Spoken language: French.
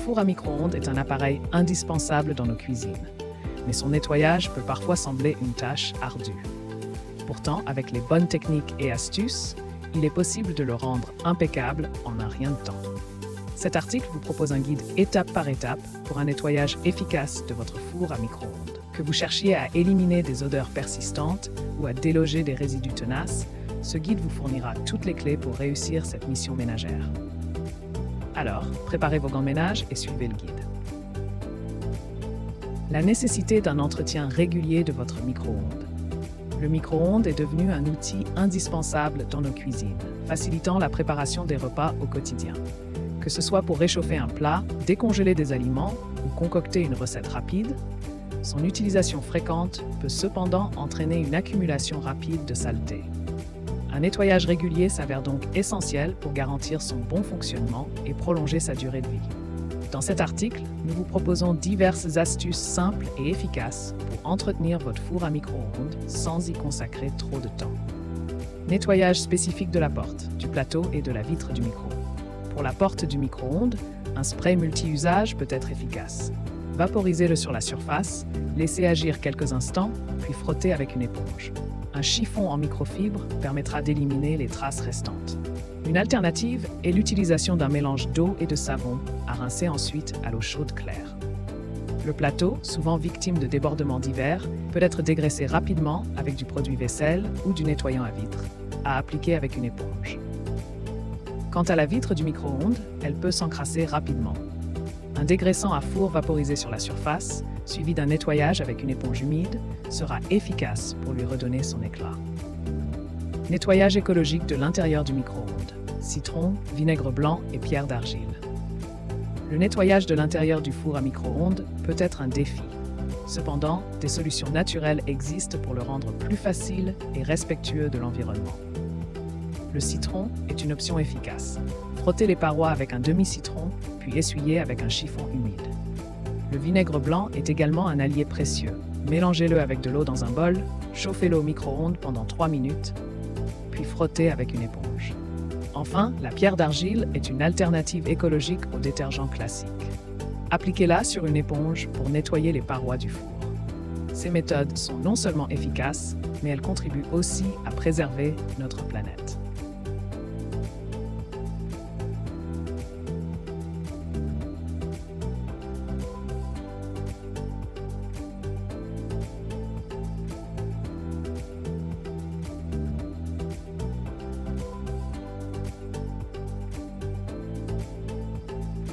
four à micro-ondes est un appareil indispensable dans nos cuisines, mais son nettoyage peut parfois sembler une tâche ardue. Pourtant, avec les bonnes techniques et astuces, il est possible de le rendre impeccable en un rien de temps. Cet article vous propose un guide étape par étape pour un nettoyage efficace de votre four à micro-ondes. Que vous cherchiez à éliminer des odeurs persistantes ou à déloger des résidus tenaces, ce guide vous fournira toutes les clés pour réussir cette mission ménagère. Alors, préparez vos gants de ménage et suivez le guide. La nécessité d'un entretien régulier de votre micro-ondes. Le micro-ondes est devenu un outil indispensable dans nos cuisines, facilitant la préparation des repas au quotidien. Que ce soit pour réchauffer un plat, décongeler des aliments ou concocter une recette rapide, son utilisation fréquente peut cependant entraîner une accumulation rapide de saleté. Un nettoyage régulier s'avère donc essentiel pour garantir son bon fonctionnement et prolonger sa durée de vie. Dans cet article, nous vous proposons diverses astuces simples et efficaces pour entretenir votre four à micro-ondes sans y consacrer trop de temps. Nettoyage spécifique de la porte, du plateau et de la vitre du micro. Pour la porte du micro-ondes, un spray multi-usage peut être efficace. Vaporisez-le sur la surface, laissez agir quelques instants, puis frottez avec une éponge. Un chiffon en microfibre permettra d'éliminer les traces restantes. Une alternative est l'utilisation d'un mélange d'eau et de savon, à rincer ensuite à l'eau chaude claire. Le plateau, souvent victime de débordements divers, peut être dégraissé rapidement avec du produit vaisselle ou du nettoyant à vitre, à appliquer avec une éponge. Quant à la vitre du micro-ondes, elle peut s'encrasser rapidement. Un dégraissant à four vaporisé sur la surface, suivi d'un nettoyage avec une éponge humide, sera efficace pour lui redonner son éclat. Nettoyage écologique de l'intérieur du micro-ondes. Citron, vinaigre blanc et pierre d'argile. Le nettoyage de l'intérieur du four à micro-ondes peut être un défi. Cependant, des solutions naturelles existent pour le rendre plus facile et respectueux de l'environnement. Le citron est une option efficace. Frottez les parois avec un demi-citron, puis essuyez avec un chiffon humide. Le vinaigre blanc est également un allié précieux. Mélangez-le avec de l'eau dans un bol, chauffez-le au micro-ondes pendant 3 minutes, puis frottez avec une éponge. Enfin, la pierre d'argile est une alternative écologique au détergent classique. Appliquez-la sur une éponge pour nettoyer les parois du four. Ces méthodes sont non seulement efficaces, mais elles contribuent aussi à préserver notre planète.